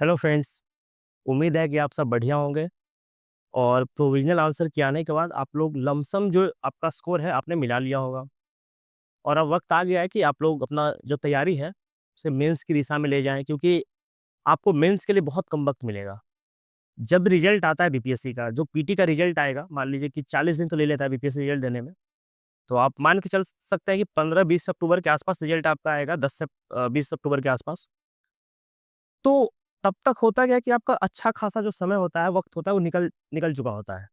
Hello friends. उम्मीद है कि आप सब बढ़िया होंगे और प्रोविज़नल आंसर के आने के बाद आप लोग लमसम जो आपका स्कोर है आपने मिला लिया होगा और अब वक़्त आ गया है कि आप लोग अपना जो तैयारी है उसे मेंस की दिशा में ले जाएँ, क्योंकि आपको मेंस के लिए बहुत कम वक़्त मिलेगा। जब रिज़ल्ट आता है बीपीएससी का, जो पीटी का रिज़ल्ट आएगा, मान लीजिए कि 40 दिन तो ले लेता है बीपीएससी रिज़ल्ट देने में। तो आप मान के चल सकते हैं कि 15-20 अक्टूबर के आस-पास रिज़ल्ट आपका आएगा, 10 से 20 अक्टूबर के आस-पास। तो तब तक होता क्या है कि आपका अच्छा खासा जो समय होता है, वक़्त होता है, वो निकल निकल चुका होता है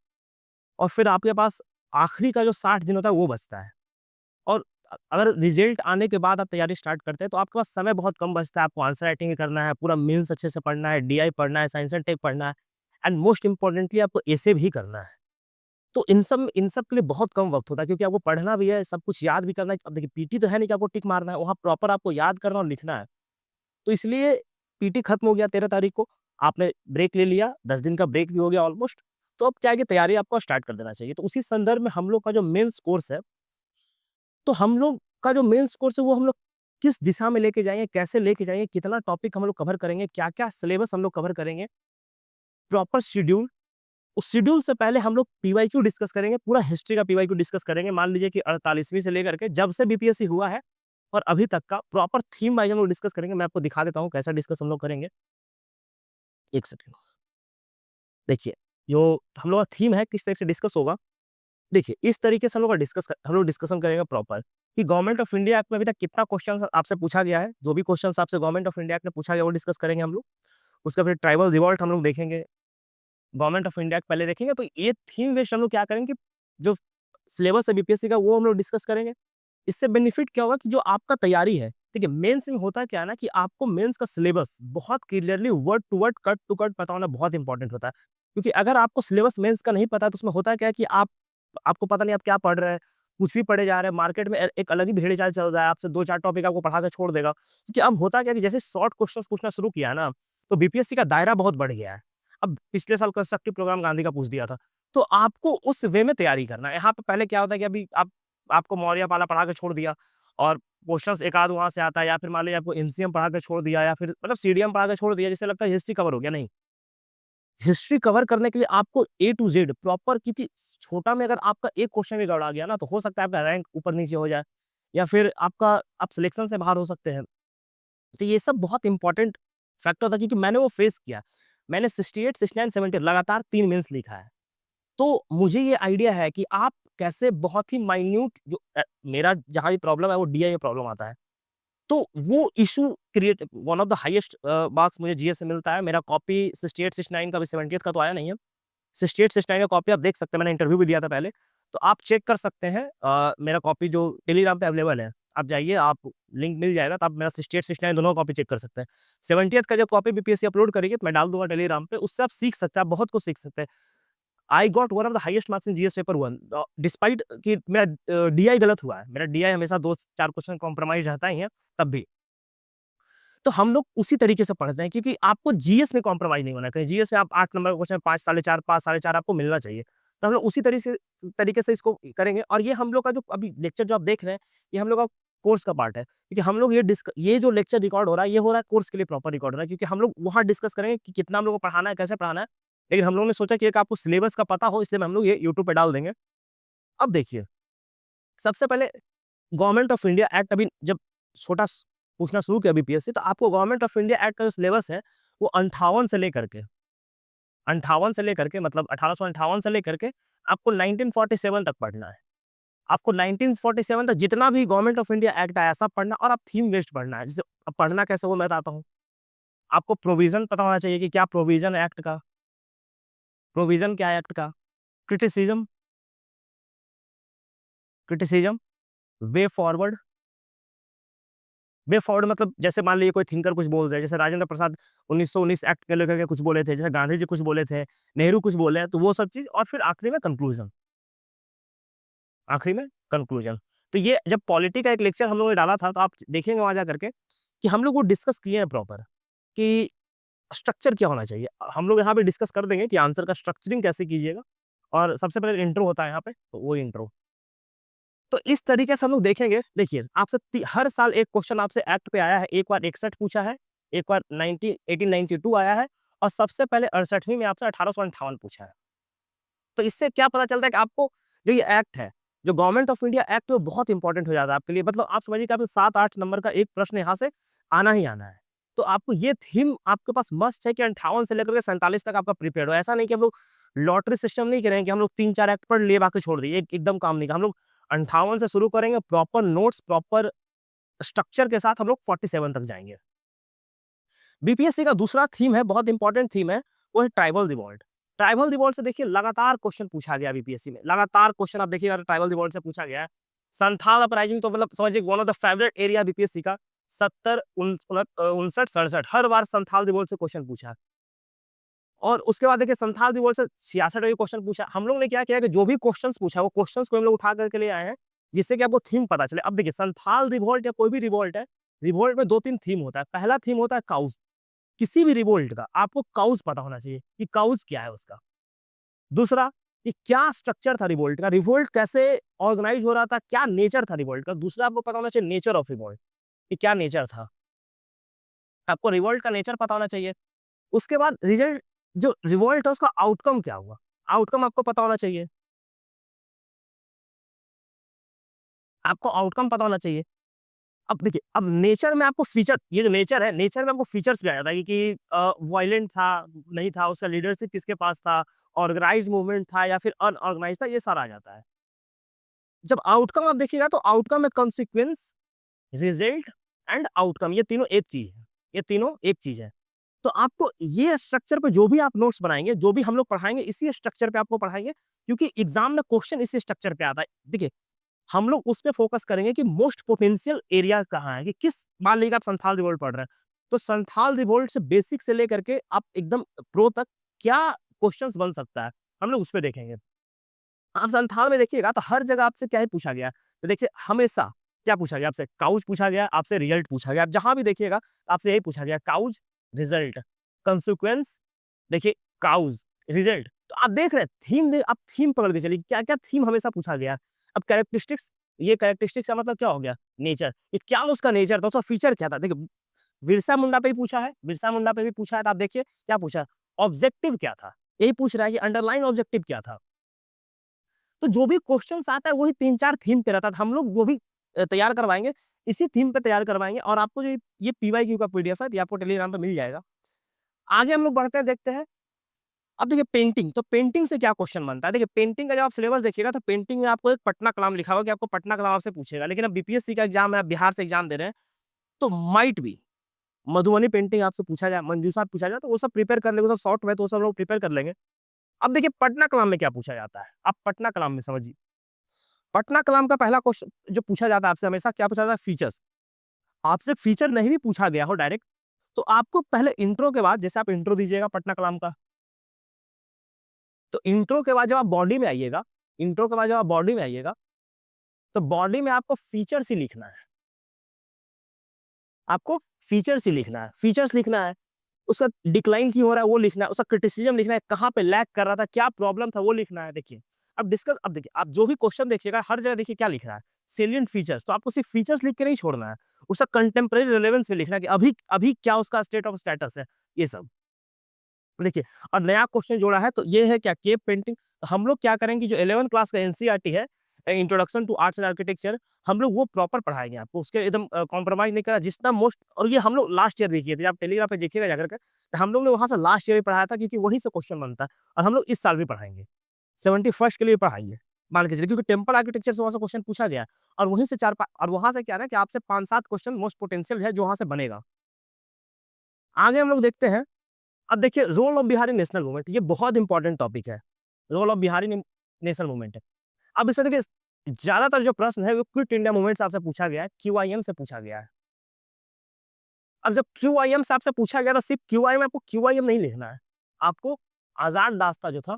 और फिर आपके पास आखिरी का जो 60 दिन होता है, वो बचता है। और अगर रिज़ल्ट आने के बाद आप तैयारी स्टार्ट करते हैं, तो आपके पास समय बहुत कम बचता है। आपको आंसर राइटिंग भी करना है, पूरा मेंस अच्छे से पढ़ना है, डीआई पढ़ना है, साइंस एंड टेक पढ़ना है एंड मोस्ट इम्पोर्टेंटली आपको एसे भी करना है। तो इन सब के लिए बहुत कम वक़्त होता है, क्योंकि आपको पढ़ना भी है, सब कुछ याद भी करना है। अब देखिए, पीटी तो है नहीं कि आपको टिक मारना है, वहाँ प्रॉपर आपको याद करना और लिखना है। तो इसलिए पीटी खत्म हो गया 13 तारीख को, आपने ब्रेक ले लिया, 10 दिन का ब्रेक भी हो गया ऑलमोस्ट। तो अब क्या है कि तैयारी आपको स्टार्ट कर देना चाहिए। तो उसी संदर्भ में हम लोग का जो मेंस कोर्स है, तो हम लोग का जो मेंस कोर्स है वो हम लोग किस दिशा में लेके जाएँगे, कैसे लेके जाएँगे, कितना टॉपिक हम लोग कवर करेंगे, क्या-क्या सिलेबस हम लोग कवर करेंगे, प्रॉपर शेड्यूल। उस शेड्यूल से पहले हम लोग पीवाईक्यू डिस्कस करेंगे, पूरा हिस्ट्री का पीवाईक्यू डिस्कस करेंगे। मान लीजिए कि 48वीं से लेकर के जब से बीपीएससी हुआ है और अभी तक का प्रॉपर थीम वाइज़ हम लोग डिस्कस करेंगे। मैं आपको दिखा देता हूँ कैसा डिस्कस हम लोग करेंगे। 1 सेकंड। देखिए, जो हम लोग का थीम है किस टाइप से डिस्कस होगा। देखिए, इस तरीके से हम लोग डिस्कशन करेंगे प्रॉपर कि गवर्नमेंट ऑफ इंडिया एक्ट में अभी तक कितना क्वेश्चन आपसे पूछा गया है। जो भी क्वेश्चन आपसे गवर्नमेंट ऑफ इंडिया एक्ट में पूछा गया वो डिस्कस करेंगे हम लोग। उसका फिर ट्राइबल रिवॉल्ट हम लोग देखेंगे, गवर्नमेंट ऑफ इंडिया एक्ट पहले देखेंगे। तो ये थीम बेस्ड हम लोग क्या करेंगे कि जो सिलेबस है बीपीएससी का वो हम लोग डिस्कस करेंगे। इससे बेनिफिट क्या होगा कि जो आपका तैयारी है, ठीक है, मेंस में होता क्या है ना कि आपको मेंस का सिलेबस बहुत clearly word to word, cut to cut पता होना बहुत इंपॉर्टेंट होता है। क्योंकि अगर आपको सिलेबस मेंस का नहीं पता है, तो उसमें होता क्या है कि आपको पता नहीं आप क्या पढ़ रहे हैं, कुछ भी पढ़े जा रहे हैं, मार्केट में एक अलग ही भेड़-चाल चल रहा है, आपसे 2-4 टॉपिक आपको पढ़ा के छोड़ देगा। क्योंकि अब होता क्या है कि जैसे शॉर्ट क्वेश्चन्स पूछना शुरू किया है ना, तो बीपीएससी का दायरा बहुत बढ़ गया है। अब पिछले साल कंस्ट्रक्टिव प्रोग्राम गांधी का पूछ दिया था, तो आपको उस वे में तैयारी करना है। यहाँ पे पहले क्या होता है कि अभी आपको मौर्य पाला पढ़ा के छोड़ दिया और क्वेश्चंस एक आध वहाँ से आता है, या फिर मान लीजिए आपको एनसीएम पढ़ा के छोड़ दिया, या फिर मतलब सीडीएम पढ़ा के छोड़ दिया, जिससे लगता है हिस्ट्री कवर हो गया। नहीं, हिस्ट्री कवर करने के लिए आपको ए टू जेड प्रॉपर, क्योंकि छोटा में अगर आपका एक क्वेश्चन भी गड़बड़ा गया ना, तो हो सकता है आपका रैंक ऊपर-नीचे हो जाए या फिर आप सिलेक्शन से बाहर हो सकते हैं। तो ये सब बहुत इंपॉर्टेंट फैक्टर था, क्योंकि मैंने वो फेस किया। मैंने 68, 69, 70 लगातार 3 मेंस लिखा है। तो मुझे ये आइडिया है कि आप कैसे बहुत ही माइन्यूट मेरा जहाँ भी प्रॉब्लम है वो डीआई में प्रॉब्लम आता है। तो वो issue create one of the highest marks मुझे जीएस से मिलता है। मेरा कॉपी 68, 69 का भी 70th का तो आया नहीं है। 68, 69 का कॉपी आप देख सकते हैं, मैंने इंटरव्यू भी दिया था पहले। तो आप चेक कर सकते हैं, मेरा कॉपी जो टेलीग्राम पे अवेलेबल है। आप जाइए, आप लिंक मिल जाएगा, तो आप मेरा 68, 69 दोनों कॉपी चेक कर सकते हैं। 70th का जब कॉपी बीपीएससी अपलोड करेगी तो मैं डाल दूँगा टेलीग्राम पे, उससे आप सीख सकते हैं, आप बहुत कुछ सीख सकते हैं। आई got one of the highest marks in GS paper 1, despite कि मेरा डीआई गलत हुआ है। मेरा डीआई हमेशा 2-4 क्वेश्चन कॉम्प्रोमाइज़ रहता ही है, तब भी। तो हम लोग उसी तरीके से पढ़ते हैं, क्योंकि आपको जीएस में कॉम्प्रोमाइज़ नहीं होना है। कहीं जीएस में आप 8 नंबर का क्वेश्चन 5 साढ़े 4, 5 साढ़े 4 आपको मिलना चाहिए। तो हम लोग उसी तरीके से इसको करेंगे, और ये हम लोग का जो अभी लेक्चर जो आप देख रहे हैं, ये हम लोग का कोर्स का पार्ट है। क्योंकि हम लोग ये जो लेक्चर रिकॉर्ड हो रहा है, ये हो रहा है कोर्स के लिए प्रॉपर रिकॉर्ड हो रहा है, क्योंकि हम लोग वहाँ डिस्कस करेंगे कि कितना हम लोग को पढ़ाना है, कैसे पढ़ाना है। लेकिन हम लोगों ने सोचा कि एक आपको सिलेबस का पता हो, इसलिए हम लोग ये यूट्यूब पे डाल देंगे। अब देखिए, सबसे पहले गवर्नमेंट ऑफ इंडिया एक्ट, अभी जब छोटा पूछना शुरू किया बीपीएससी, तो आपको गवर्नमेंट ऑफ इंडिया एक्ट का जो सिलेबस है, वो 58 से लेकर के मतलब 1858 से लेकर के आपको 1947 तक पढ़ना है। आपको 1947 तक जितना भी गवर्नमेंट ऑफ इंडिया एक्ट आया सब पढ़ना, और आप थीम बेस्ड पढ़ना है। जैसे अब पढ़ना कैसे वो मैं बताता हूँ। आपको प्रोविजन पता होना चाहिए कि क्या प्रोविजन है एक्ट का, प्रोविजन क्या है एक्ट का, criticism, criticism, way forward. Way forward मतलब जैसे मान लीजिए कोई थिंकर कुछ बोल रहे हैं, जैसे राजेंद्र प्रसाद 1919 एक्ट को लेकर के कुछ बोले थे, जैसे गांधी जी कुछ बोले थे, नेहरू कुछ बोले हैं, तो वो सब चीज़, और फिर आखिरी में कंक्लूजन, आखिरी में कंक्लूजन। तो ये जब पॉलिटी का एक लेक्चर हम लोगों ने डाला था, तो आप देखेंगे वहाँ जा करके कि हम लोग वो डिस्कस किए हैं प्रॉपर कि स्ट्रक्चर क्या होना चाहिए। हम लोग यहाँ पे डिस्कस कर देंगे कि आंसर का स्ट्रक्चरिंग कैसे कीजिएगा, और सबसे पहले इंट्रो होता है यहाँ पे, तो वो इंट्रो। तो इस तरीके से हम लोग देखेंगे। देखिए, आपसे हर साल एक क्वेश्चन आपसे एक्ट पे आया है, एक बार 61 पूछा है, एक बार 1892 आया है और सबसे पहले 68वीं में आपसे 1858 पूछा है। तो इससे क्या पता चलता है कि आपको जो ये एक्ट है, जो गवर्नमेंट ऑफ इंडिया एक्ट है, वो बहुत इंपॉर्टेंट हो जाता है आपके लिए। मतलब आप समझिए कि आपको 7-8 नंबर का एक प्रश्न यहाँ से आना ही आना है। तो आपको ये थीम आपके पास मस्ट है कि 58 से लेकर के 47 तक आपका प्रिपेयर्ड हो। ऐसा नहीं कि हम लोग लॉटरी सिस्टम नहीं करेंगे कि हम लोग 3-4 एक्ट पढ़ लिए बाकी छोड़ दिए, एकदम काम नहीं। हम लोग 58 से शुरू करेंगे, प्रॉपर नोट्स, प्रॉपर स्ट्रक्चर के साथ हम लोग 47 तक जाएँगे। बीपीएससी का दूसरा थीम है, बहुत इंपॉर्टेंट थीम है, वो है ट्राइबल रिवॉल्ट। ट्राइबल रिवॉल्ट से देखिए लगातार क्वेश्चन पूछा गया बीपीएससी में, लगातार क्वेश्चन आप देखिएगा तो ट्राइबल रिवॉल्ट से पूछा गया है। संथाल अपराइजिंग तो मतलब समझिए one of the favourite area BPSC का। 70, 59, 67 हर बार संथाल रिवॉल्ट से क्वेश्चन पूछा है। और उसके बाद देखिए संथाल रिवॉल्ट से 66 वही क्वेश्चन पूछा। हम लोग ने क्या किया कि जो भी क्वेश्चंस पूछा है वो क्वेश्चंस को हम लोग उठा करके ले आए हैं, जिससे कि आपको थीम पता चले। अब देखिए संथाल रिवॉल्ट या कोई भी रिवॉल्ट है, रिवॉल्ट में 2-3 थीम होता है। पहला थीम होता है काउज। किसी भी रिवोल्ट का आपको काउज पता होना चाहिए कि काउज क्या है उसका। दूसरा, कि क्या स्ट्रक्चर था रिवोल्ट का, रिवोल्ट कैसे ऑर्गेनाइज हो रहा था, क्या नेचर था रिवोल्ट का। दूसरा आपको पता होना चाहिए नेचर ऑफ रिवोल्ट, कि क्या नेचर था। आपको रिवोल्ट का नेचर पता होना चाहिए। उसके बाद रिजल्ट, जो रिवोल्ट है उसका आउटकम क्या हुआ, आउटकम आपको पता होना चाहिए। आपको आउटकम पता होना चाहिए। अब देखिए, अब नेचर में आपको फीचर, ये जो नेचर है, नेचर में आपको फीचर्स क्या आता है कि वायलेंट था, नहीं था, उसका लीडरशिप किसके पास था, ऑर्गेनाइज्ड मूवमेंट था या फिर अनऑर्गेनाइज्ड था, ये सारा आ जाता है। जब आउटकम आप देखिएगा तो आउटकम है कॉन्सिक्वेंस, रिजल्ट एंड आउटकम, ये तीनों एक चीज है, ये तीनों एक चीज है। तो आपको ये स्ट्रक्चर पे जो भी आप नोट्स बनाएंगे, जो भी हम लोग पढ़ाएंगे, इसी स्ट्रक्चर पे आपको पढ़ाएंगे, क्योंकि एग्जाम में क्वेश्चन इसी स्ट्रक्चर पे आता है। देखिए, हम लोग उस पे फोकस करेंगे कि मोस्ट पोटेंशियल एरिया कहाँ है, कि किस, मान लीजिए आप संथाल रिवोल्ट पढ़ रहे हैं, तो संथाल रिवोल्ट से बेसिक से लेकर के आप एकदम प्रो तक क्या क्वेश्चंस बन सकता है, हम लोग उस पे देखेंगे। आप संथाल में देखिएगा तो हर जगह आपसे क्या ही पूछा गया है, तो देखिए हमेशा क्या पूछा गया आपसे, काउज पूछा गया, आपसे रिजल्ट पूछा गया। आप जहां भी देखिएगा तो आपसे यही पूछा गया, काउज, रिजल्ट, कंसिक्वेंस, देखिए काउज, रिजल्ट। तो आप देख रहे हैं थीम, आप थीम पकड़ के चलिए, क्या क्या थीम हमेशा पूछा गया है। अब कैरेक्टरिस्टिक्स, ये कैरेक्टरिस्टिक्स का मतलब क्या हो गया, नेचर, ये क्या उसका नेचर था, उसका फीचर क्या था। देखिए बिरसा मुंडा पे भी पूछा है, बिरसा मुंडा पे भी पूछा है, तो आप देखिए क्या पूछा, ऑब्जेक्टिव क्या था, यही पूछ रहा है कि अंडरलाइन ऑब्जेक्टिव क्या था। तो जो भी क्वेश्चंस आता है वही 3-4 थीम पे रहता था। हम लोग वो भी तैयार करवाएँगे, इसी थीम पे तैयार करवाएँगे, और आपको जो ये पीवाईक्यू का पीडीएफ है, ये आपको टेलीग्राम पे मिल जाएगा। आगे हम लोग बढ़ते हैं, देखते हैं। अब देखिए पेंटिंग, तो पेंटिंग से क्या क्वेश्चन बनता है? देखिए पेंटिंग का जब आप सिलेबस देखिएगा तो पेंटिंग में आपको एक पटना कलाम लिखा होगा कि आपको पटना कलाम आपसे पूछेगा। लेकिन अब बीपीएससी का एग्जाम है, आप बिहार से एग्जाम दे रहे हैं, तो माइट बी मधुबनी पेंटिंग आपसे पूछा जाए, मंजूषा पूछा जाए, तो वो सब प्रिपेयर कर लेंगे, वो सब शॉर्ट में, तो वो सब लोग प्रिपेयर कर लेंगे। अब देखिए पटना कलाम में क्या पूछा जाता है, आप पटना कलाम में समझिए। पटना कलाम का पहला क्वेश्चन जो पूछा जाता है आपसे, हमेशा क्या पूछा जाता है, फीचर्स। आपसे फीचर नहीं भी पूछा गया हो डायरेक्ट, तो आपको पहले इंट्रो के बाद, जैसे आप इंट्रो दीजिएगा पटना कलाम का, तो इंट्रो के बाद जब आप बॉडी में आइएगा, इंट्रो के बाद जब आप बॉडी में आइएगा, तो बॉडी में आपको फीचर्स ही लिखना है। आपको फीचर्स ही लिखना है, फीचर्स लिखना है। उसका डिक्लाइन क्यों हो रहा है वो लिखना है, उसका क्रिटिसिज्म लिखना है, कहाँ पे लैग कर रहा था, क्या प्रॉब्लम था वो लिखना है। देखिए अब देखिए आप जो भी क्वेश्चन देखिएगा हर जगह देखिए क्या लिख रहा है, सेलिएंट फीचर्स। तो आपको सिर्फ फीचर्स लिख के नहीं छोड़ना है, उसका कंटेम्परेरी रिलेवेंस भी लिखना है कि अभी अभी क्या उसका स्टेट ऑफ स्टेटस है, ये सब देखिए। और नया क्वेश्चन जोड़ा है तो ये है क्या, केव पेंटिंग। हम लोग क्या करेंगे, जो 11th क्लास का एनसीईआरटी है, introduction to arts and architecture, हम लोग वो प्रॉपर पढ़ाएंगे आपको, उसके एकदम कॉम्प्रोमाइज नहीं करा, जितना मोस्ट। और ये हम लोग लास्ट ईयर भी किए थे, आप टेलीग्राम पे देखिएगा जाकर के, तो हम लोग ने वहां से लास्ट ईयर भी पढ़ाया था, क्योंकि वहीं से क्वेश्चन बनता है। और हम लोग इस साल भी पढ़ाएंगे, 71st के लिए पढ़ाएंगे, मान के चलिए, क्योंकि टेम्पल आर्किटेक्चर से वहां से क्वेश्चन पूछा गया। और वहीं से और वहां से क्या है कि आपसे 5-7 क्वेश्चन मोस्ट पोटेंशियल है जो वहां से बनेगा। आगे हम लोग देखते हैं। अब देखिए role of Bihari national movement, ये बहुत इंपॉर्टेंट टॉपिक है। Role of Bihari national movement है। अब इसमें देखिए ज्यादातर जो प्रश्न है वो क्विट इंडिया मूवमेंट से आपसे पूछा गया है, क्यूआईएम से पूछा गया है। अब जब क्यूआईएम से आपसे पूछा गया तो सिर्फ क्यूआईएम, आपको क्यूआईएम नहीं लिखना है, आपको आजाद दास्ता जो था,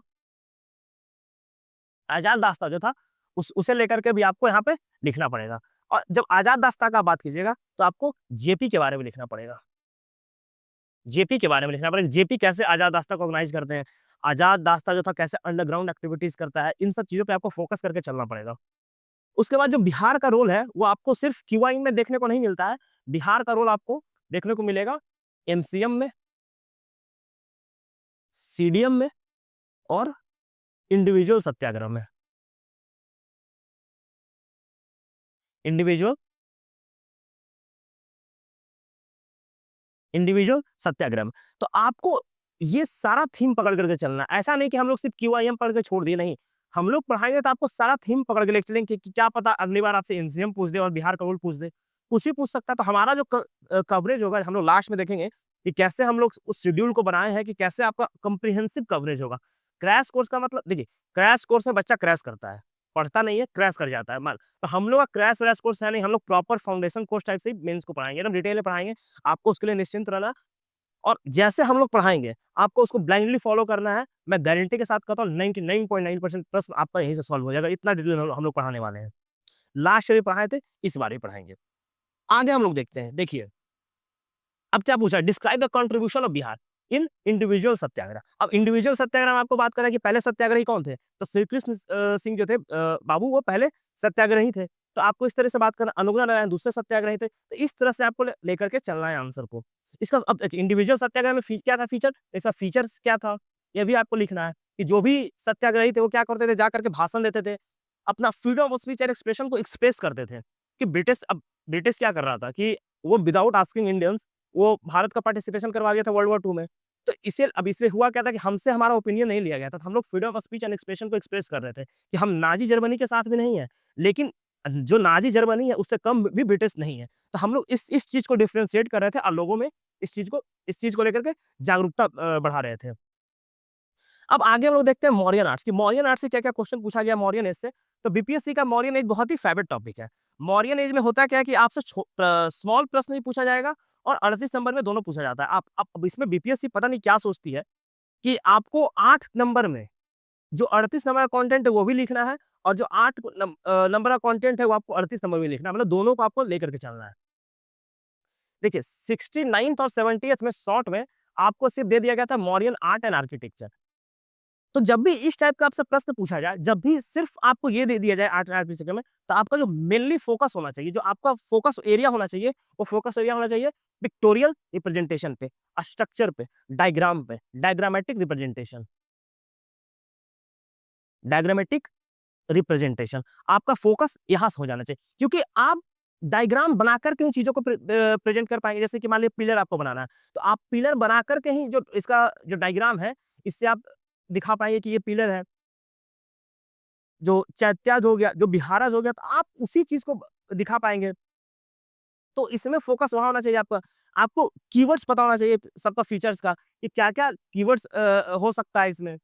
आजाद दास्ता जो था, उसे लेकर के भी आपको यहाँ पे लिखना पड़ेगा। और जब आजाद दास्ता का बात कीजिएगा तो आपको जेपी के बारे में लिखना पड़ेगा, जेपी के बारे में लिखना पड़ेगा, जेपी कैसे आजाद दास्ता को ऑर्गेनाइज करते हैं, आजाद दास्ता जो था कैसे अंडरग्राउंड एक्टिविटीज करता है, इन सब चीजों पे आपको फोकस करके चलना पड़ेगा। उसके बाद जो बिहार का रोल है वो आपको सिर्फ क्यूआई में देखने को नहीं मिलता है, बिहार का रोल आपको देखने को मिलेगा एमसीएम में, सीडीएम में और इंडिविजुअल सत्याग्रह में। इंडिविजुअल इंडिविजुअल सत्याग्रह में। तो आपको ये सारा थीम पकड़ करके चलना है। ऐसा नहीं कि हम लोग सिर्फ क्यूआईएम पढ़ के छोड़ दिए, नहीं। हम लोग पढ़ाएँगे तो आपको सारा थीम पकड़ के लेके चलेंगे कि क्या पता अगली बार आपसे एनसीएम पूछ दे और बिहार का रूल पूछ दे। कुछ भी पूछ सकता है। तो हमारा जो कवरेज होगा, हम लोग लास्ट में देखेंगे कि कैसे हम लोग उस शेड्यूल को बनाए हैं कि कैसे आपका कॉम्प्रिहेंसिव कवरेज होगा। क्रैश कोर्स का मतलब देखिए, क्रैश कोर्स में बच्चा क्रैश करता है, पढ़ता नहीं है, क्रैश कर जाता है माल। तो हम लोग का क्रैश व्रैश कोर्स है नहीं, हम लोग प्रॉपर फाउंडेशन कोर्स टाइप से ही मेंस को पढ़ाएँगे, एकदम डिटेल में पढ़ाएँगे। आपको उसके लिए निश्चिंत रहना। और जैसे हम लोग पढ़ाएँगे, आपको उसको ब्लाइंडली फॉलो करना है। मैं गारंटी के साथ कहता हूँ 99.9% प्रश्न आपका यहीं से सॉल्व हो जाएगा, इतना डिटेल हम लोग पढ़ाने वाले हैं। लास्ट में भी पढ़ाए थे, इस बार भी पढ़ाएँगे। आगे हम लोग देखते हैं, देखिए, अब क्या पूछा है? Describe the contribution of Bihar in individual satyagraha. अब इंडिविजुअल सत्याग्रह में आपको बात करें कि पहले सत्याग्रही कौन थे? तो श्री कृष्ण सिंह जो थे बाबू, वो पहले सत्याग्रही थे। तो आपको इस तरह से बात करना, अनुग्रह नारायण दूसरे सत्याग्रही थे। तो इस तरह से आपको लेकर के चलना है आंसर को। इसका अब इंडिविजुअल सत्याग्रह में क्या था फीचर? इसका फीचर्स क्या था? ये भी आपको लिखना है कि जो भी सत्याग्रही थे वो क्या करते थे, जा करके भाषण देते थे। अपना freedom of speech and expression को एक्सप्रेस करते थे कि ब्रिटिश क्या कर रहा था कि वो विदाउट आस्किंग इंडियंस वो भारत का पार्टिसिपेशन करवा दिया था वर्ल्ड वॉर 2 में। तो इसे अब इससे हुआ क्या था कि हमसे हमारा ओपिनियन नहीं लिया गया था। तो हम लोग freedom of speech and expression को एक्सप्रेस कर रहे थे कि हम नाज़ी जर्मनी के साथ भी नहीं है, लेकिन जो नाज़ी जर्मनी है उससे कम भी ब्रिटिश नहीं है। तो हम लोग इस चीज़ को डिफरेंशिएट कर रहे थे और लोगों में इस चीज़ को लेकर के जागरूकता बढ़ा रहे थे। अब आगे हम लोग देखते हैं मौर्यन आर्ट्स, कि मौर्यन आर्ट्स से क्या-क्या क्वेश्चन पूछा गया मौर्यन एज से। तो बीपीएससी का मौर्यन एज बहुत ही फेवरेट टॉपिक है। मौर्यन एज में होता क्या है कि आपसे स्मॉल प्रश्न भी पूछा जाएगा और 38 नंबर में दोनों पूछा जाता है। आप अब इसमें बीपीएससी पता नहीं क्या सोचती है कि आपको 8 नंबर में जो 38 नंबर का कंटेंट है वो भी लिखना है और जो 8 नंबर का कंटेंट है वो आपको 38 नंबर में लिखना है। मतलब दोनों को आपको लेकर के चलना है। देखिए 69th और 70th में शॉर्ट में आपको सिर्फ दे दिया गया था मौर्यन आर्ट एंड आर्किटेक्चर। तो जब भी इस टाइप का आपसे प्रश्न पूछा जाए, जब भी सिर्फ आपको ये दे दिया जाए 8 आरपी सेकंड में, तो आपका जो मेनली फोकस होना चाहिए, जो आपका फोकस एरिया होना चाहिए, वो फोकस एरिया होना चाहिए पिक्टोरियल रिप्रेजेंटेशन पे, स्ट्रक्चर पे, डायग्राम पे, डायग्रामेटिक रिप्रेजेंटेशन, डायग्रामेटिक रिप्रेजेंटेशन। आपका फोकस यहाँ से हो जाना चाहिए क्योंकि आप डायग्राम बनाकर के ही चीज़ों को प्रेजेंट कर पाएँगे। जैसे कि मान लीजिए पिलर आपको बनाना है, तो आप पिलर बनाकर के ही जो इसका जो डायग्राम है, इससे आप दिखा पाएँगे कि ये पिलर है। जो चैत्याज हो गया, जो बिहाराज हो गया, तो आप उसी चीज़ को दिखा पाएँगे। तो इसमें फ़ोकस वहाँ होना चाहिए आपका। आपको कीवर्ड्स पता होना चाहिए सबका फीचर्स का, कि क्या-क्या कीवर्ड्स हो सकता है इसमें।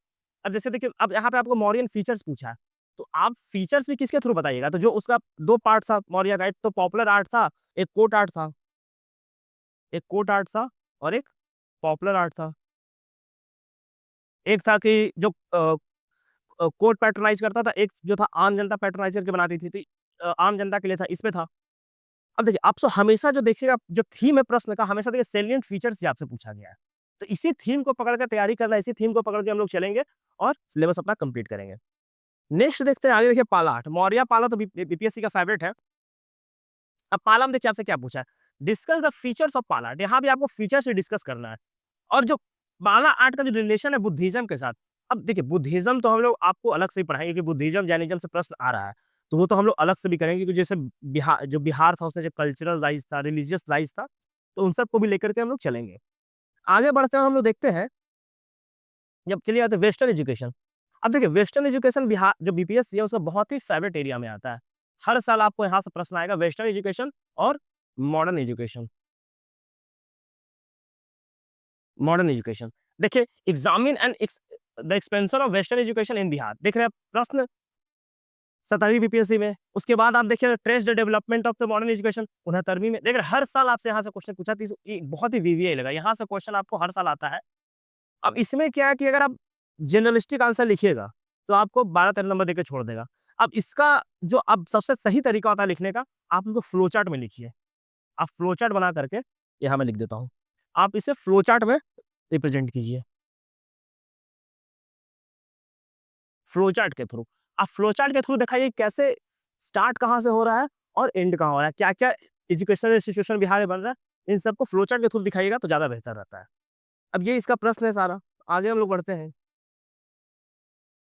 अब जैसे देखिए, अब यहाँ पे आपको मौर्यन फीचर्स पूछा है, तो आप फीचर्स भी किसके थ्रू बताइएगा? तो जो उसका 2 पार्ट था मौर्य का, एक तो पॉपुलर आर्ट था, एक कोर्ट आर्ट था। एक कोर्ट आर्ट था और एक पॉपुलर आर्ट था। एक था कि जो कोर्ट पैट्रोनाइज़ करता था, एक जो था आम जनता पैट्रोनाइज़ करके बनाती थी। तो आम जनता के लिए था, इसमें था। अब देखिए, आपसे हमेशा जो देखिएगा, जो थीम है प्रश्न का, हमेशा देखिए सैलिएंट फीचर्स ही आपसे पूछा गया है। तो इसी थीम को पकड़ के तैयारी करना है, इसी थीम को पकड़ के हम लोग चलेंगे और सिलेबस अपना कंप्लीट करेंगे। नेक्स्ट देखते हैं, आगे देखिए पाला आर्ट। मौर्य पाला तो बीपीएससी का फेवरेट है। अब पाला में देखिए आपसे क्या पूछा है? डिस्कस द फीचर्स ऑफ पाला आर्ट। यहाँ भी आपको फीचर्स ही डिस्कस करना है। और जो पाला आर्ट का जो रिलेशन है बुद्धिज़्म के साथ, अब देखिए बुद्धिज़्म तो हम लोग आपको अलग से ही पढ़ाएँगे क्योंकि बुद्धिज़्म, जैनिज़्म से प्रश्न आ रहा है। तो वो तो हम लोग अलग से भी करेंगे क्योंकि जैसे बिहार था, उसमें जो कल्चरल राइज़ था, रिलिजियस राइज़ था, तो उन सबको भी लेकर के हम लोग चलेंगे। आगे बढ़ते हैं, हम लोग देखते हैं, जब चलिए आते हैं वेस्टर्न एजुकेशन। अब देखिए वेस्टर्न एजुकेशन बिहार जो बीपीएससी है उसका बहुत ही फेवरेट एरिया में आता है। हर साल आपको यहाँ से प्रश्न आएगा, वेस्टर्न एजुकेशन और मॉडर्न एजुकेशन। Modern education. देखिए examine and the expansion of western education in Bihar. देख रहे हैं प्रश्न 17वीं बीपीएससी में। उसके बाद आप देखिए trace the development of the modern education 69वीं में। देख रहे हैं, हर साल आपसे यहाँ से क्वेश्चन पूछा, तो ये बहुत ही वीवीआई लगा। यहाँ से क्वेश्चन आपको हर साल आता है। अब इसमें क्या है कि अगर आप जनरलिस्टिक आंसर लिखिएगा, तो आपको 12-13 नंबर देके छोड़ देगा। अब इसका जो अब सबसे सही तरीका होता है लिखने का, आप उसको फ्लो चार्ट में लिखिए। आप फ्लो चार्ट बना करके, यहाँ मैं लिख देता हूँ। आप इसे फ्लो चार्ट में रिप्रेजेंट कीजिए। फ्लो चार्ट के थ्रू। आप फ्लो चार्ट के थ्रू दिखाइए कैसे स्टार्ट कहाँ से हो रहा है और एंड कहाँ हो रहा है। क्या-क्या एजुकेशनल इंस्टीट्यूशन बिहार में बन रहा है, इन सबको फ्लो चार्ट के थ्रू दिखाइएगा तो ज़्यादा बेहतर रहता है। अब ये इसका प्रश्न है सारा, आगे हम लोग बढ़ते हैं।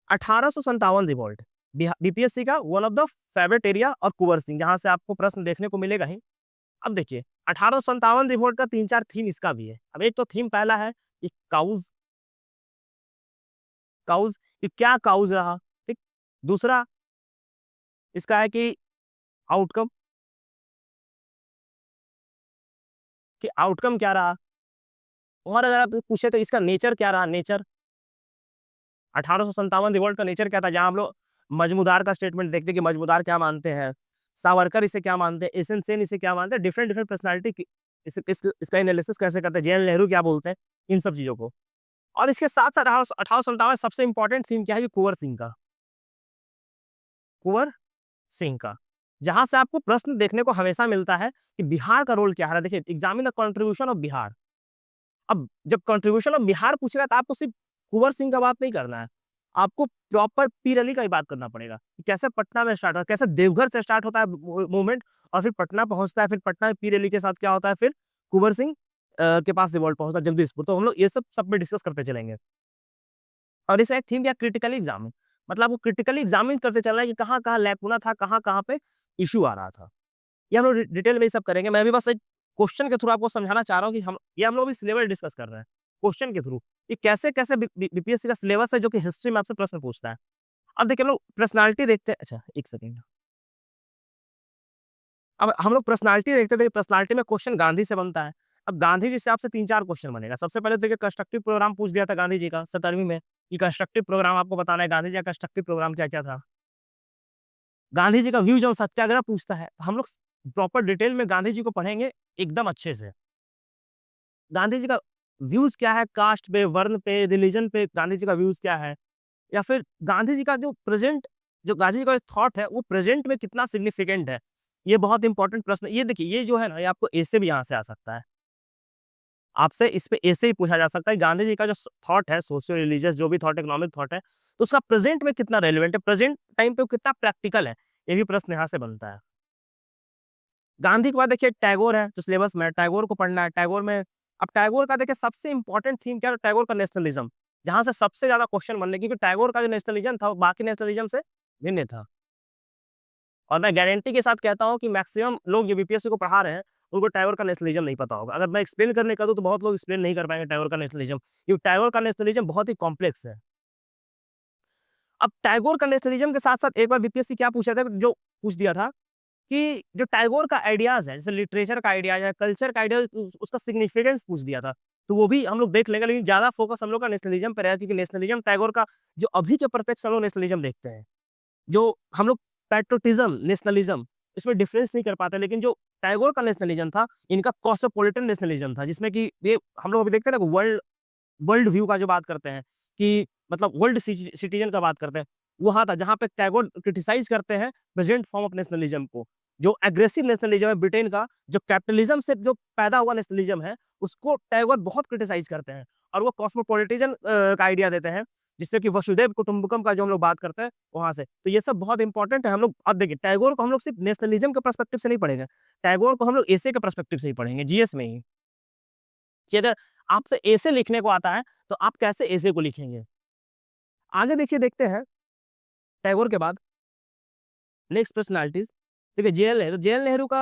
1857 रिवॉल्ट, बीपीएससी का one of the favourite area और कुंवर सिंह, जहाँ से आपको प्रश्न देखने को मिलेगा ही। अब देखिए 1857 रिवॉल्ट का 3-4 थीम इसका भी है। अब एक तो थीम पहला है कि काउज़, काउज़ कि क्या काउज़ रहा, ठीक? दूसरा इसका है कि आउटकम, कि आउटकम क्या रहा? और अगर आप पूछे तो इसका नेचर क्या रहा, नेचर? 1857 रिवॉल्ट का नेचर क्या था? जहाँ हम लोग मजमूदार का स्टेटमेंट देखते हैं कि मजमूदार क्या मानते हैं, सावरकर इसे क्या मानते हैं, एसएन सेन इसे क्या मानते हैं, डिफरेंट डिफरेंट पर्सनैलिटी की इसका एनालिसिस कैसे करते हैं, जेएन नेहरू क्या बोलते हैं, इन सब चीज़ों को। और इसके साथ-साथ 1857 सबसे इम्पोर्टेंट थीम क्या है कि कुँवर सिंह का, कुँवर सिंह का। जहाँ से आपको प्रश्न देखने को हमेशा मिलता है कि बिहार का रोल क्या है? देखिए, examine the contribution of Bihar. अब जब कंट्रीब्यूशन ऑफ बिहार पूछेगा तो आपको सिर्फ कुंवर सिंह का बात नहीं करना है। आपको प्रॉपर पीर अली का ही बात करना पड़ेगा, कि कैसे पटना में स्टार्ट हुआ, कैसे देवघर से स्टार्ट होता है मूवमेंट और फिर पटना पहुँचता है, फिर पटना में पीर अली के साथ क्या होता है, फिर कुंवर सिंह के पास रिवॉल्ट पहुँचता है जगदीशपुर। तो हम लोग ये सब पे डिस्कस करते चलेंगे। और इसे एक थीम या क्रिटिकली एग्जामिन, मतलब आपको क्रिटिकली एग्जामिन करते चलना है कि कहाँ-कहाँ लैकुना था, कहाँ-कहाँ पे इश्यू आ रहा था। ये हम लोग डिटेल में ये सब करेंगे। मैं भी बस एक क्वेश्चन के थ्रू आपको समझाना चाह रहा हूँ कि हम लोग भी सिलेबस डिस्कस कर रहे हैं, क्वेश्चन के थ्रू, कि कैसे-कैसे बीपीएससी का सिलेबस है जो कि हिस्ट्री में आपसे प्रश्न पूछता है। अब देखिए हम लोग पर्सनैलिटी देखते हैं, अच्छा 1 सेकंड। अब हम लोग पर्सनैलिटी देखते थे, पर्सनैलिटी में क्वेश्चन गांधी से बनता है। अब गांधी जी से आपसे 3-4 क्वेश्चन बनेगा। सबसे पहले देखिए कंस्ट्रक्टिव प्रोग्राम पूछ दिया था गांधी जी का 17वीं में, कि कंस्ट्रक्टिव प्रोग्राम आपको बताना है, गांधी जी का कंस्ट्रक्टिव प्रोग्राम क्या-क्या था। गांधी जी का व्यूज ऑन सत्याग्रह पूछता है। हम लोग प्रॉपर डिटेल में गांधी जी को पढ़ेंगे एकदम अच्छे से। गांधी जी का व्यूज क्या है, कास्ट पे, वर्ण पे, रिलीजन पे गांधी जी का व्यूज क्या है? या फिर गांधी जी का जो गांधी जी का थॉट है वो प्रेजेंट में कितना सिग्निफिकेंट है? ये बहुत इंपॉर्टेंट प्रश्न है। ये देखिए, ये जो है ना, ये आपको ऐसे भी यहाँ से आ सकता है। आपसे इस पे ऐसे ही पूछा जा सकता है, गांधी जी का जो थॉट है, सोशियो रिलीजियस जो भी थॉट, इकोनॉमिक थॉट है, तो उसका प्रेजेंट में कितना रेलेवेंट है, प्रेजेंट टाइम पे वो कितना प्रैक्टिकल है? ये भी प्रश्न यहाँ से बनता है। गांधी के बाद देखिए टैगोर है, जो सिलेबस में है, टैगोर को पढ़ना है। टैगोर में, अब टैगोर का देखिए सबसे इम्पोर्टेंट थीम क्या है, टैगोर का नेशनलिज्म, जहाँ से सबसे ज़्यादा क्वेश्चन बनने, क्योंकि टैगोर का जो नेशनलिज्म था, वो बाकी नेशनलिज्म से भिन्न था। और मैं गारंटी के साथ कहता हूँ कि मैक्सिमम लोग जो बीपीएससी को पढ़ा रहे हैं, उनको टैगोर का नेशनलिज्म नहीं पता होगा। अगर मैं एक्सप्लेन करने का दूँ, तो बहुत लोग एक्सप्लेन नहीं कर पाएँगे टैगोर का नेशनलिज्म, क्योंकि टैगोर का नेशनलिज्म बहुत ही कॉम्प्लेक्स है। अब टैगोर का नेशनलिज्म के साथ-साथ एक बार बीपीएससी क्या पूछा था, जो पूछ दिया था कि जो टैगोर का आइडियाज़ है, जैसे लिटरेचर का आइडियाज़ है, कल्चर का आइडियाज़, उसका सिग्निफिकेंस पूछ दिया था। तो वो भी हम लोग देख लेंगे, लेकिन ज़्यादा फोकस हम लोग का नेशनलिज्म पे रहेगा, क्योंकि नेशनलिज्म टैगोर का जो अभी के परिप्रेक्ष्य हम लोग नेशनलिज्म देखते हैं। जो हम लोग पैट्रियोटिज़्म, नेशनलिज्म, इसमें डिफरेंस नहीं कर पाते, लेकिन जो टैगोर का नेशनलिज्म था, इनका कॉस्मोपॉलिटन नेशनलिज्म था, जिसमें कि ये हम लोग अभी देखते हैं ना, वर्ल्ड वर्ल्ड व्यू का जो बात करते हैं, कि मतलब वर्ल्ड सिटीजन का बात करते हैं, वहाँ था जहाँ पे टैगोर क्रिटिसाइज़ करते हैं प्रेजेंट फॉर्म ऑफ नेशनलिज्म को। जो एग्रेसिव नेशनलिज्म है ब्रिटेन का, जो कैपिटलिज्म से जो पैदा हुआ नेशनलिज्म है, उसको टैगोर बहुत क्रिटिसाइज़ करते हैं, और वो कॉस्मोपॉलिटिज़न का आइडिया देते हैं, जिससे कि वसुधैव कुटुंबकम का जो हम लोग बात करते हैं, वहाँ से। तो ये सब बहुत इंपॉर्टेंट है। हम लोग अब देखिए, टैगोर को हम लोग सिर्फ नेशनलिज्म के पर्सपेक्टिव से नहीं पढ़ेंगे, टैगोर को हम लोग एसे के पर्सपेक्टिव से ही पढ़ेंगे, जीएस में ही। कि अगर आपसे ऐसे लिखने को आता है, तो आप कैसे ऐसे को लिखेंगे? आगे देखिए, देखते हैं टैगोर के बाद नेक्स्ट पर्सनैलिटीज़। देखिए जेएल नेहरू का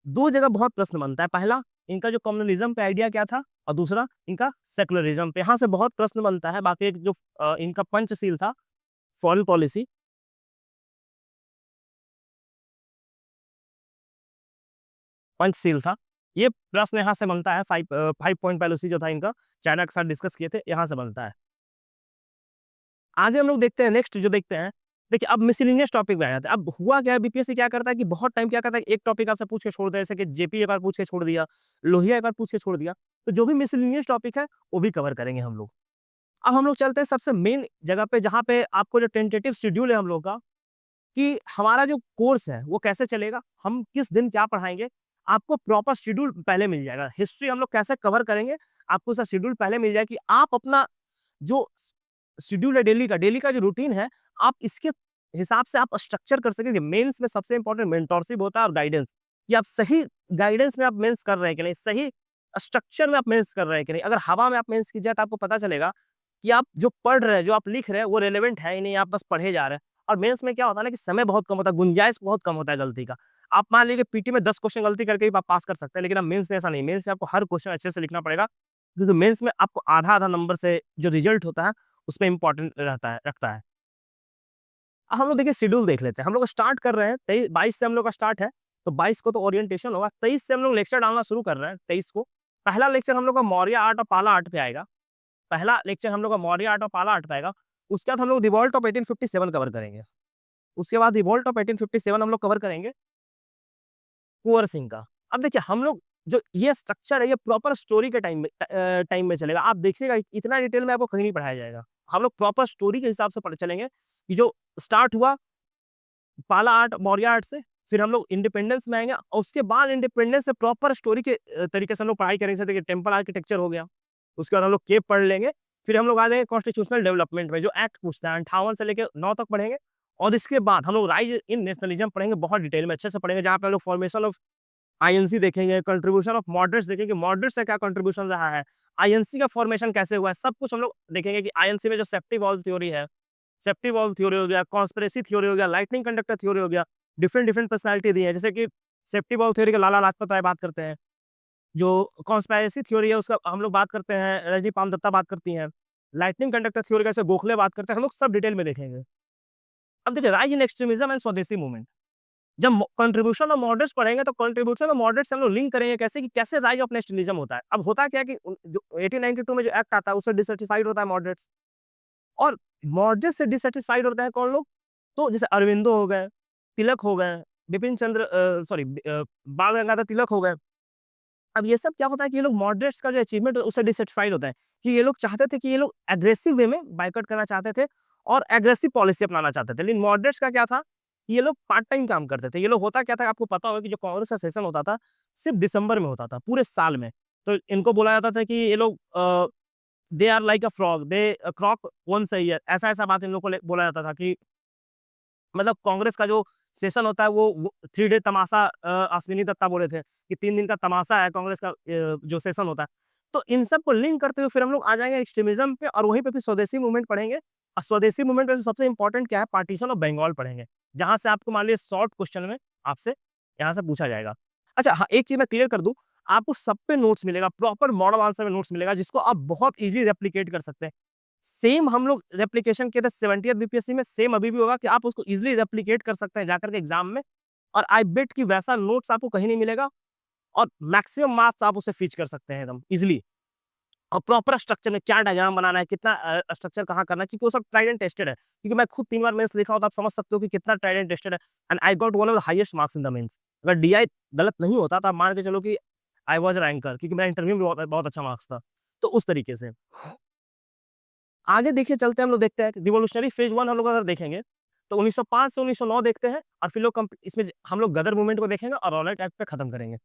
2 जगह बहुत प्रश्न बनता है। पहला, इनका जो कम्युनलिज़्म पे आइडिया क्या था, और दूसरा इनका सेक्युलरिज़्म पे। यहाँ से बहुत प्रश्न बनता है। बाकी एक जो इनका पंचशील था, फॉरेन पॉलिसी, पंचशील था। ये प्रश्न यहाँ से बनता है, 5 पॉइंट पॉलिसी जो था इनका, चाइना के साथ डिस्कस किए थे, यहाँ से बनता है। आगे हम लोग देखते हैं, नेक्स्ट जो देखते हैं, देखिए अब मिसलेनियस टॉपिक में आ जाते हैं। अब हुआ क्या है, बीपीएससी क्या करता है कि बहुत टाइम क्या करता है, एक टॉपिक आपसे पूछ के छोड़ दिया, जैसे कि जेपी एक बार पूछ के छोड़ दिया, लोहिया एक बार पूछ के छोड़ दिया। तो जो भी मिसलेनियस टॉपिक है, वो भी कवर करेंगे हम लोग। अब हम लोग चलते हैं सबसे मेन जगह पे, जहाँ पे आपको जो टेंटेटिव शेड्यूल है हम लोग का, कि हमारा जो कोर्स है वो कैसे चलेगा, हम किस दिन क्या पढ़ाएँगे, आपको प्रॉपर शेड्यूल पहले मिल जाएगा। हिस्ट्री हम लोग कैसे कवर करेंगे, आपको उसका शेड्यूल पहले मिल जाएगा, कि आप अपना जो शेड्यूल है डेली का जो रूटीन है, आप इसके हिसाब से आप स्ट्रक्चर कर सकेंगे। मेंस में सबसे इंपॉर्टेंट मेंटरशिप होता है और गाइडेंस, कि आप सही गाइडेंस में आप मेंस कर रहे हैं कि नहीं, सही स्ट्रक्चर में आप मेंस कर रहे हैं कि नहीं। अगर हवा में आप मेंस कीजिए तो आपको पता चलेगा कि आप जो पढ़ रहे हैं, जो आप लिख रहे हैं, वो रिलेवेंट है ही नहीं, आप बस पढ़े जा रहे हैं। और मेंस में क्या होता है ना कि समय बहुत कम होता है, गुंजाइश बहुत कम होता है गलती का। आप मान लीजिए पीटी में 10 क्वेश्चन गलती करके भी आप पास कर सकते हैं, लेकिन अब मेंस में ऐसा नहीं। मेंस में आपको हर क्वेश्चन अच्छे से लिखना पड़ेगा, क्योंकि मेंस में आपको आधा-आधा नंबर से जो रिजल्ट होता है, उसमें इम्पोर्टेंट रहता है रखता है। अब हम लोग देखिए शेड्यूल देख लेते हैं। हम लोग स्टार्ट कर रहे हैं 22 से हम लोग का स्टार्ट है, तो 22 को तो ओरिएंटेशन होगा। 23 से हम लोग लेक्चर डालना शुरू कर रहे हैं, 23 को। पहला लेक्चर हम लोग का मौर्य आर्ट और पाला आर्ट पे आएगा। पहला लेक्चर हम लोग का मौर्य आर्ट और पाला आर्ट पे आएगा। उसके बाद हम लोग रिवॉल्ट ऑफ 1857 कवर करेंगे। उसके बाद रिवॉल्ट ऑफ 1857 हम लोग कवर करेंगे कुंवर सिंह का। अब देखिए हम लोग जो ये स्ट्रक्चर है, ये प्रॉपर स्टोरी के टाइम में चलेगा। आप देखिएगा इतना डिटेल में आपको कहीं नहीं पढ़ाया जाएगा। हम लोग प्रॉपर स्टोरी के हिसाब से पढ़ चलेंगे कि जो स्टार्ट हुआ पाला आर्ट, मौर्य आर्ट से, फिर हम लोग इंडिपेंडेंस में आएँगे और उसके बाद इंडिपेंडेंस से प्रॉपर स्टोरी के तरीके से हम लोग पढ़ाई करेंगे। जैसे देखिए टेम्पल आर्किटेक्चर हो गया, उसके बाद हम लोग केप पढ़ लेंगे, फिर हम लोग आ जाएँगे कॉन्स्टिट्यूशनल डेवलपमेंट में, जो एक्ट पूछता है 58 से लेके 9 तक पढ़ेंगे। और इसके बाद हम लोग राइज़ इन नेशनलिज़्म पढ़ेंगे, बहुत डिटेल में अच्छे से पढ़ेंगे, जहाँ पे हम लोग फॉर्मेशन ऑफ आईएनसी देखेंगे, कंट्रीब्यूशन ऑफ मॉडरेट्स देखेंगे, मॉडरेट्स का क्या कंट्रीब्यूशन रहा है, आईएनसी का फॉर्मेशन कैसे हुआ है, सब कुछ हम लोग देखेंगे कि आईएनसी में जो सेफ्टी वॉल्व थ्योरी है, सेफ्टी वॉल्व थ्योरी हो गया, कॉन्स्पिरेसी थ्योरी हो गया, लाइटनिंग कंडक्टर थ्योरी हो गया, डिफरेंट डिफरेंट पर्सनैलिटी दी है। जैसे कि सेफ्टी वॉल्व थ्योरी का लाला लाजपत राय बात करते हैं, जो कॉन्स्पिरेसी थ्योरी है उसका हम लोग बात करते हैं, रजनी पाम दत्ता बात करती हैं, लाइटनिंग कंडक्टर थ्योरी का जैसे गोखले बात करते हैं, हम लोग सब डिटेल में देखेंगे। अब देखिए राइज इन एक्सट्रीमिज्म एंड स्वदेशी मूवमेंट, जब कंट्रीब्यूशन ऑफ मॉडरेट्स पढ़ेंगे तो कंट्रीब्यूशन ऑफ मॉडरेट्स से हम लोग लिंक करेंगे कैसे कि कैसे राइज ऑफ नेशनलिज्म होता है। अब होता क्या है कि जो 1892 में जो एक्ट आता है उससे डिसैटिस्फाइड होता है मॉडरेट्स, और मॉडरेट से डिसैटिस्फाइड होते हैं कौन लोग? तो जैसे अरविंदो हो गए, तिलक हो गए, बिपिन चंद्र बाल गंगाधर तिलक हो गए। अब ये सब क्या होता है कि ये लोग मॉडरेट्स का जो अचीवमेंट है उससे डिसैटिस्फाइड होता है, कि ये लोग चाहते थे कि ये लोग एग्रेसिव वे में बायकॉट करना चाहते थे और एग्रेसिव पॉलिसी अपनाना चाहते थे। लेकिन मॉडरेट्स का क्या था, कि ये लोग पार्ट टाइम काम करते थे। ये लोग होता क्या था आपको पता होगा कि जो कांग्रेस का सेशन होता था, सिर्फ दिसंबर में होता था, पूरे साल में। तो इनको बोला जाता था कि ये लोग they are like a frog, they croak once a year, ऐसा-ऐसा बात इन लोग को बोला जाता था कि मतलब कांग्रेस का जो सेशन होता है वो 3 डे तमाशा, अश्विनी दत्ता बोले थे कि 3 दिन का तमाशा है कांग्रेस का जो सेशन होता है। तो इन सब को लिंक करते हुए फिर हम लोग आ जाएँगे एक्सट्रीमिज़्म पे और वहीं पे फिर स्वदेशी मूवमेंट पढ़ेंगे। और स्वदेशी मूवमेंट में से सबसे इम्पोर्टेंट क्या है, पार्टीशन ऑफ बंगाल पढ़ेंगे। जहाँ से आपको मान लीजिए शॉर्ट क्वेश्चन में आपसे यहाँ से पूछा जाएगा। अच्छा हाँ, एक चीज़ मैं क्लियर कर दूँ, आपको सब पे नोट्स मिलेगा, प्रॉपर मॉडल आंसर में नोट्स मिलेगा जिसको आप बहुत ईज़िली रेप्लिकेट कर सकते हैं। सेम हम लोग रेप्लिकेशन किए थे 70th बीपीएससी में, सेम अभी भी होगा कि आप उसको ईज़िली रेप्लिकेट कर सकते हैं जाकर के एग्ज़ाम में, और आई बेट कि वैसा नोट्स आपको कहीं नहीं मिलेगा और मैक्सिमम मार्क्स आप उससे फ़ीच कर सकते हैं एकदम ईज़िली। और प्रॉपर स्ट्रक्चर में क्या डायग्राम बनाना है, कितना स्ट्रक्चर कहाँ करना है, क्योंकि वो सब ट्राइड एंड टेस्टेड है। क्योंकि मैं खुद 3 बार मेंस लिखा हूँ, तो आप समझ सकते हो कि कितना ट्राइड एंड टेस्टेड है। And I got one of the highest marks in the mains. अगर डीआई गलत नहीं होता, तो आप मान के चलो कि आई वाज़ रैंकर, क्योंकि मेरा इंटरव्यू में बहुत बहुत अच्छा मार्क्स था। तो उस तरीके से। आगे देखिए चलते हैं, हम लोग देखते हैं रिवॉल्यूशनरी फेज 1 हम लोग अगर देखेंगे, तो 1905 से 1909 देखते हैं और फिर लोग इसमें हम लोग गदर मूवमेंट को देखेंगे और रॉलेट एक्ट पे खत्म करेंगे।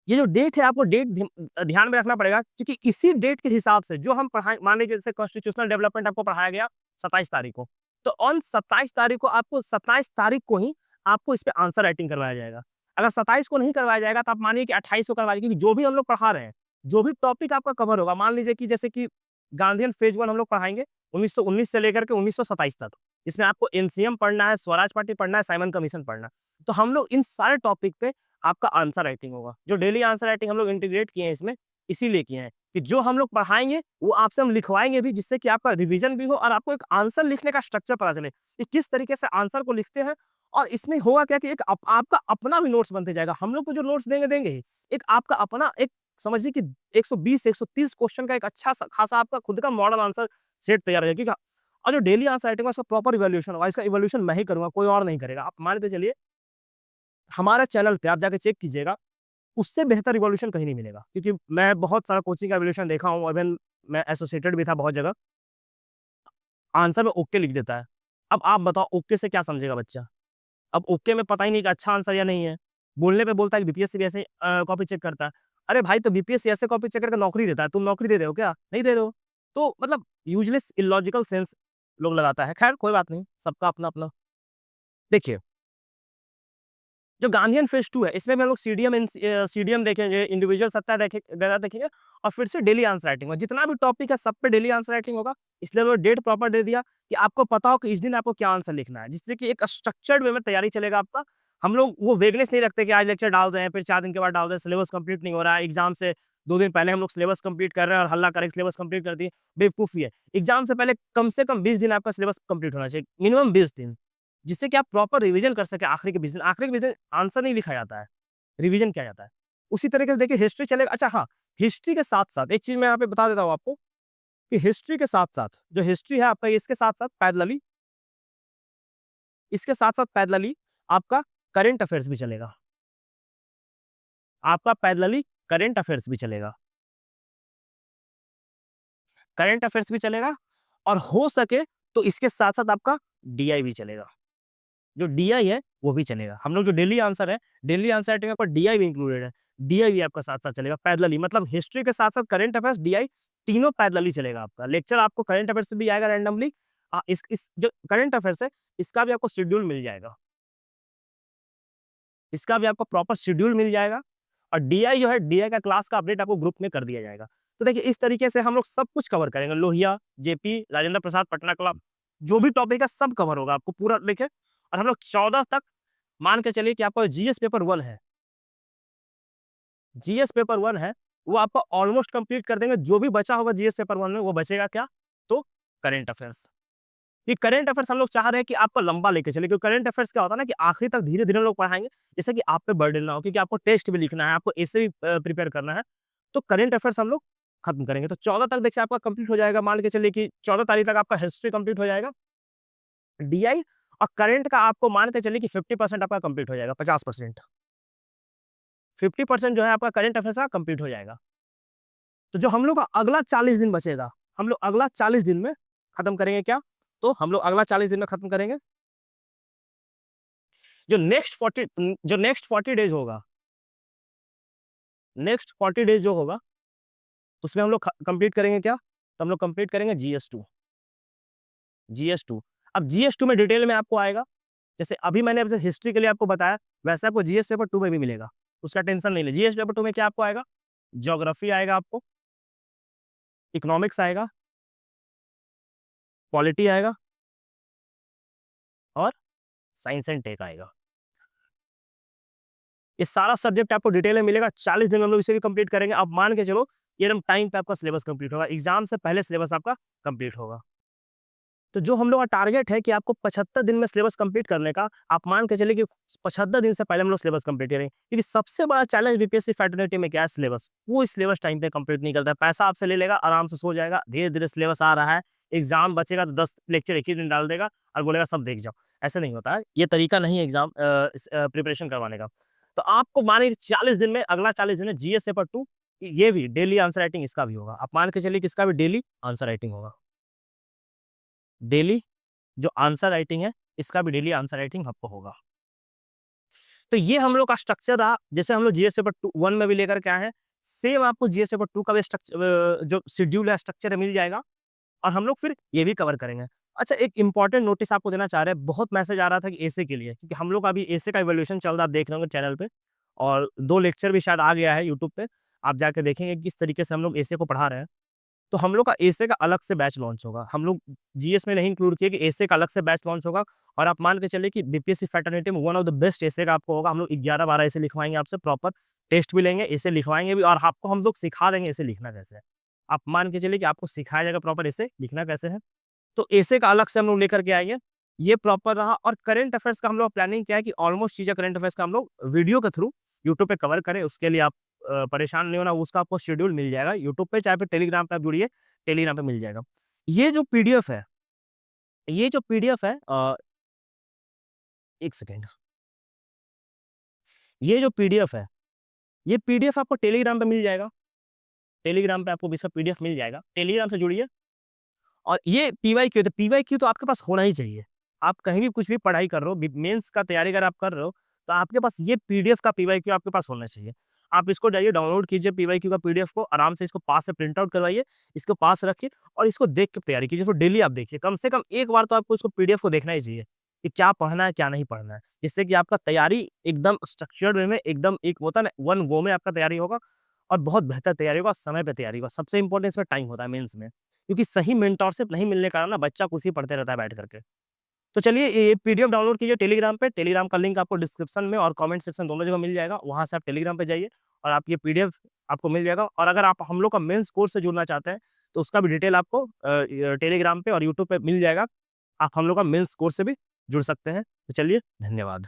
ये जो डेट है आपको डेट ध्यान में रखना पड़ेगा, क्योंकि इसी डेट के हिसाब से जो हम पढ़ाए, मान लीजिए जैसे कॉन्स्टिट्यूशनल डेवलपमेंट आपको पढ़ाया गया 27 तारीख को, तो ऑन 27 तारीख को आपको 27 तारीख को ही आपको इस पे आंसर राइटिंग करवाया जाएगा। अगर 27 को नहीं करवाया जाएगा तो आप मानिए कि 28 को करवाइए, क्योंकि जो भी हम लोग पढ़ा रहे हैं, जो भी टॉपिक आपका कवर होगा, मान लीजिए कि जैसे कि गांधीयन फेज 1 हम लोग पढ़ाएँगे 1919 से लेकर के 1927 तक। इसमें आपको एनसीएम पढ़ना है, स्वराज पार्टी पढ़ना है, साइमन कमीशन पढ़ना है। तो हम लोग इन सारे टॉपिक पे आपका आंसर राइटिंग होगा। जो डेली आंसर राइटिंग हम लोग इंटीग्रेट किए हैं इसमें, इसीलिए किए हैं कि जो हम लोग पढ़ाएँगे, वो आपसे हम लिखवाएँगे भी, जिससे कि आपका रिवीजन भी हो और आपको एक आंसर लिखने का स्ट्रक्चर पता चले कि किस तरीके से आंसर को लिखते हैं। और इसमें होगा क्या कि एक आपका अपना भी नोट्स बनते जाएगा। हम लोग को जो नोट्स देंगे देंगे ही, एक आपका अपना एक समझिए कि 120-130 क्वेश्चन का एक अच्छा सा खासा आपका खुद का मॉडल आंसर सेट तैयार हो जाएगा। और जो डेली आंसर राइटिंग है उसका प्रॉपर इवैल्यूएशन होगा। इसका इवैल्यूएशन मैं ही करूँगा, कोई और नहीं करेगा। आप मान के चलिए हमारा चैनल पे आप जाके चेक कीजिएगा, उससे बेहतर इवैल्यूएशन कहीं नहीं मिलेगा। क्योंकि मैं बहुत सारा कोचिंग का इवैल्यूएशन देखा हूँ, इवन मैं एसोसिएटेड भी था बहुत जगह। आंसर में ओके लिख देता है। अब आप बताओ ओके से क्या समझेगा बच्चा? अब ओके में पता ही नहीं कि अच्छा आंसर या नहीं है। बोलने पे बोलता है कि बीपीएससी भी ऐसे कॉपी चेक करता है। अरे भाई, तो बीपीएससी ऐसे कॉपी चेक करके नौकरी देता है, तुम नौकरी दे रहे हो क्या? नहीं दे रहे हो। तो मतलब यूजलेस इलॉजिकल सेंस लोग लगाता है। खैर कोई बात नहीं, सबका अपना-अपना। देखिए जो गांधीयन फेज 2 है, इसमें भी हम लोग सीडीएम देखेंगे, इंडिविजुअल सत्ता वगैरह देखेंगे और फिर से डेली आंसर राइटिंग होगा। जितना भी टॉपिक है सब पे डेली आंसर राइटिंग होगा। इसलिए हमने डेट प्रॉपर दे दिया कि आपको पता हो कि इस दिन आपको क्या आंसर लिखना है, जिससे कि एक स्ट्रक्चर्ड वे में तैयारी चलेगा आपका। हम लोग वो वेगनेस नहीं रखते कि आज लेक्चर डाल रहे हैं, फिर 4 दिन के बाद डाल रहे हैं, सिलेबस कंप्लीट नहीं हो रहा है, एग्जाम से 2 दिन पहले हम लोग सिलेबस कंप्लीट कर रहे हैं और हल्ला करके सिलेबस कंप्लीट कर दिए, बेवकूफ़ी है। एग्जाम से पहले कम से कम 20 दिन आपका सिलेबस कंप्लीट होना चाहिए, मिनिमम 20 दिन। जिससे कि आप प्रॉपर रिवीजन कर सकें आखिरी के 20 दिन। आखिरी के 20 दिन आंसर नहीं लिखा जाता है, रिवीजन किया जाता है। उसी तरीके से देखिए हिस्ट्री चलेगा। अच्छा हाँ, हिस्ट्री के साथ-साथ एक चीज़ मैं यहाँ पे बता देता हूँ आपको कि हिस्ट्री के साथ-साथ जो हिस्ट्री है आपका इसके साथ-साथ पैरेलली आपका करंट अफेयर्स भी चलेगा। आपका पैरेलली करंट अफेयर्स भी चलेगा। करंट अफेयर्स भी चलेगा और हो सके तो इसके साथ-साथ आपका डीआई भी चलेगा। जो डीआई है वो भी चलेगा। हम लोग जो डेली आंसर है, डेली आंसर राइटिंग में आपका डीआई भी इंक्लूडेड है। डीआई भी आपका साथ-साथ चलेगा पैरेलली, मतलब हिस्ट्री के साथ-साथ करंट अफेयर्स, डीआई तीनों पैरेलली चलेगा आपका। लेक्चर आपको करंट अफेयर्स से भी आएगा रैंडमली। इस जो करंट अफेयर्स है, इसका भी आपको शेड्यूल मिल जाएगा। इसका भी आपको प्रॉपर शेड्यूल मिल जाएगा और डीआई जो है, डीआई का क्लास का अपडेट आपको ग्रुप में कर दिया जाएगा। तो देखिए इस तरीके से हम लोग सब कुछ कवर करेंगे। लोहिया, जेपी, राजेंद्र प्रसाद, पटना क्लब, जो भी टॉपिक है सब कवर होगा आपको पूरा देखिए। और हम लोग 14 तक मान के चलिए कि आपका जीएस पेपर 1 है, जीएस पेपर 1 है, वो आपको ऑलमोस्ट कंप्लीट कर देंगे। जो भी बचा होगा जीएस पेपर 1 में वो बचेगा क्या? तो करंट अफेयर्स। ये करंट अफेयर्स हम लोग चाह रहे हैं कि आपको लंबा लेके चले, क्योंकि करंट अफेयर्स क्या होता है ना कि आखिरी तक धीरे-धीरे हम लोग पढ़ाएँगे, जिससे कि आप पे बर्डन ना हो, क्योंकि आपको टेस्ट भी लिखना है, आपको ऐसे भी प्रिपेयर करना है। तो करंट अफेयर्स हम लोग खत्म करेंगे। तो 14 तक देखिए आपका कंप्लीट हो जाएगा। मान के चलिए कि 14 तारीख तक आपका हिस्ट्री कंप्लीट हो जाएगा। डीआई और करंट का आपको मान के चलिए कि 50% आपका कंप्लीट हो जाएगा, 50%। 50% जो है आपका करंट अफेयर्स का कंप्लीट हो जाएगा। तो जो हम लोग का अगला 40 दिन बचेगा, हम लोग अगला 40 दिन में खत्म करेंगे क्या? तो हम लोग अगला 40 दिन में खत्म करेंगे। जो नेक्स्ट 40 डेज़ होगा, नेक्स्ट 40 डेज़ जो होगा, उसमें हम लोग ख कंप्लीट करेंगे क्या? तो हम लोग कंप्लीट करेंगे जीएस 2। जीएस 2 अब जीएस 2 में डिटेल में आपको आएगा। जैसे अभी मैंने आपसे हिस्ट्री के लिए आपको बताया, वैसे आपको जीएस पेपर 2 में भी मिलेगा। उसका टेंशन नहीं ले। जीएस पेपर 2 में क्या आपको आएगा? ज्योग्राफी आएगा आपको, इकोनॉमिक्स आएगा, पॉलिटी आएगा और साइंस एंड टेक आएगा। ये सारा सब्जेक्ट आपको डिटेल में मिलेगा। 40 दिन में हम लोग इसे भी कंप्लीट करेंगे। आप मान के चलो एकदम टाइम पे आपका सिलेबस कंप्लीट होगा। एग्जाम से पहले सिलेबस आपका कंप्लीट होगा। तो जो हम लोग का टारगेट है कि आपको 75 दिन में सिलेबस कंप्लीट करने का, आप मान के चलिए कि 75 दिन से पहले हम लोग सिलेबस कंप्लीट करेंगे। क्योंकि सबसे बड़ा चैलेंज बीपीएससी फैटर्निटी में क्या है? सिलेबस। वो सिलेबस टाइम पे कंप्लीट नहीं करता है। पैसा आपसे ले लेगा, आराम से सो जाएगा। धीरे-धीरे सिलेबस आ रहा है, एग्जाम बचेगा तो 10 लेक्चर एक ही दिन डाल देगा और बोलेगा सब देख जाओ। ऐसे नहीं होता है। ये तरीका नहीं है एग्जाम प्रिपरेशन करवाने का। तो आपको मानिए 40 दिन में, अगला 40 दिन में जीएस पेपर 2, ये भी डेली आंसर राइटिंग इसका भी होगा। आप मान के चलिए कि इसका भी डेली आंसर राइटिंग होगा। डेली जो आंसर राइटिंग है, इसका भी डेली आंसर राइटिंग आपको होगा। तो ये हम लोग का स्ट्रक्चर रहा। जैसे हम लोग जीएस पेपर 1 में भी लेकर के आए हैं, सेम आपको जीएस पेपर 2 का भी जो शेड्यूल है, स्ट्रक्चर है, मिल जाएगा और हम लोग फिर ये भी कवर करेंगे। अच्छा, एक इम्पोर्टेंट नोटिस आपको देना चाह रहे हैं। बहुत मैसेज आ रहा था कि एसे के लिए, क्योंकि हम लोग का अभी एसे का इवैल्यूएशन चल रहा है, आप देख रहे होंगे चैनल पे और 2 लेक्चर भी शायद आ गया है यूट्यूब पे। आप जाके देखेंगे किस तरीके से हम लोग एसे को पढ़ा रहे हैं। तो हम लोग का एसे का अलग से बैच लॉन्च होगा। हम लोग जीएस में नहीं इंक्लूड किए कि एसे का अलग से बैच लॉन्च होगा और आप मान के चलिए कि बीपीएससी फैटर्निटी में वन ऑफ द बेस्ट एसे का आपको होगा। हम लोग 11-12 एसे लिखवाएँगे आपसे, प्रॉपर टेस्ट भी लेंगे, एसे लिखवाएँगे भी और आपको हम लोग सिखा देंगे एसे लिखना कैसे है। आप मान के चलिए कि आपको सिखाया जाएगा प्रॉपर एसे लिखना कैसे है। तो एसे का अलग से हम लोग लेकर के आएँगे। ये प्रॉपर रहा और करंट अफेयर्स का हम लोग प्लानिंग क्या है कि ऑलमोस्ट चीज़ें करंट अफेयर्स का हम लोग वीडियो के थ्रू यूट्यूब पे कवर करें। उसके लिए आप परेशान नहीं होना, उसका आपको शेड्यूल मिल जाएगा यूट्यूब पे, चाहे फिर टेलीग्राम पे आप जुड़िए, टेलीग्राम पे मिल जाएगा। ये जो पीडीएफ है, ये जो पीडीएफ है 1 सेकंड। ये जो पीडीएफ है, ये पीडीएफ आपको टेलीग्राम पे मिल जाएगा। टेलीग्राम पे आपको इसका पीडीएफ मिल जाएगा। टेलीग्राम से जुड़िए और ये पीवाईक्यू, तो पीवाईक्यू तो आपके पास होना ही चाहिए। आप कहीं भी कुछ भी पढ़ाई कर रहे हो, मेंस का तैयारी अगर आप कर रहे हो, तो आपके पास ये पीडीएफ का पीवाईक्यू आपके पास होना चाहिए। आप इसको जाइए डाउनलोड कीजिए पीवाईक्यू का पीडीएफ को, आराम से इसको पास से प्रिंट आउट करवाइए, इसको पास रखिए और इसको देख के तैयारी कीजिए। फिर डेली आप देखिए, कम से कम एक बार तो आपको इसको पीडीएफ को देखना ही चाहिए। कि क्या पढ़ना है, क्या नहीं पढ़ना है। जिससे कि आपका तैयारी एकदम स्ट्रक्चर्ड वे में एकदम एक होता है ना, वन गो में आपका तैयारी होगा और बहुत बेहतर तैयारी होगा, समय पे तैयारी होगा। सबसे इम्पोर्टेंट इसमें टाइम होता है मेंस में, क्योंकि सही मेंटरशिप नहीं मिलने के कारण ना बच्चा कुछ ही पढ़ते रहता है बैठ करके। तो चलिए ये पीडीएफ डाउनलोड कीजिए टेलीग्राम पे, टेलीग्राम का लिंक आपको डिस्क्रिप्शन में और कमेंट सेक्शन दोनों जगह मिल जाएगा। वहाँ से आप टेलीग्राम पे जाइए और आप ये पीडीएफ आपको मिल जाएगा। और अगर आप हम लोग का मेंस कोर्स से जुड़ना चाहते हैं, तो उसका भी डिटेल आपको टेलीग्राम पे और यूट्यूब पे मिल जाएगा। आप हम लोग का मेंस कोर्स से भी जुड़ सकते हैं। तो चलिए, धन्यवाद।